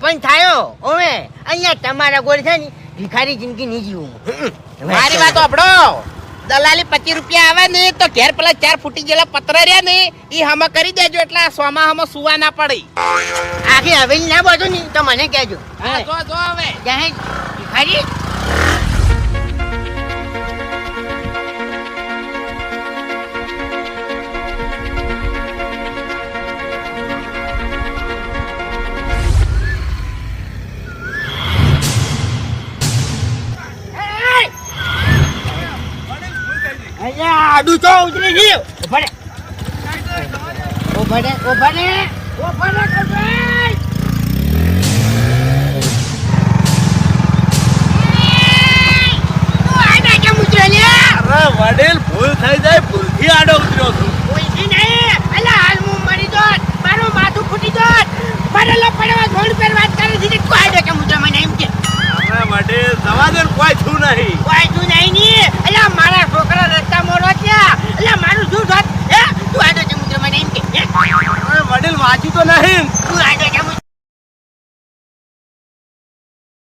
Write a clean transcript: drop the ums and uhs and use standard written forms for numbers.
સરપંચ થાયો ઓમે અહીંયા તમારા ગોળ છે ને ભિખારી જિંદગી નહીં જીવું મારી વાત સાંભળો દલાલી 25 રૂપિયા આવે ને તો ઘેર પેલા 4 ફૂટી ગયેલા પત્ર રહ્યા ને ઈ હમા કરી દેજો એટલે સોમાં હમો સુવા ના પડે આખી હવેલી ના બાજુ ને તો મને કહેજો હા જો હવે ક્યાં ભિખારી આડું તો ઉતરી ગયું ઉભા રે વડીલ ભૂલ થઈ જાય ભૂલથી આડો ઉતર્યો છું હાલ હું મરી જોત મારું માથું ફૂટી જોત પડેલો પડવા થોડી પેર વાત કરે છે તું આડે કે મુજે મને એમ કે હવે વડીલ જવા દે ને કોઈ છું નહીં કોઈ તું નહીં ની અલ્યા મારા છોકરા રસ્તા મોરો ત્યાં અલ્યા મારું શું જોત હે તું આડે કે મુજે મને એમ કે હવે વડીલ વાંચ્યું તો નહીં તું આડે કે મુજે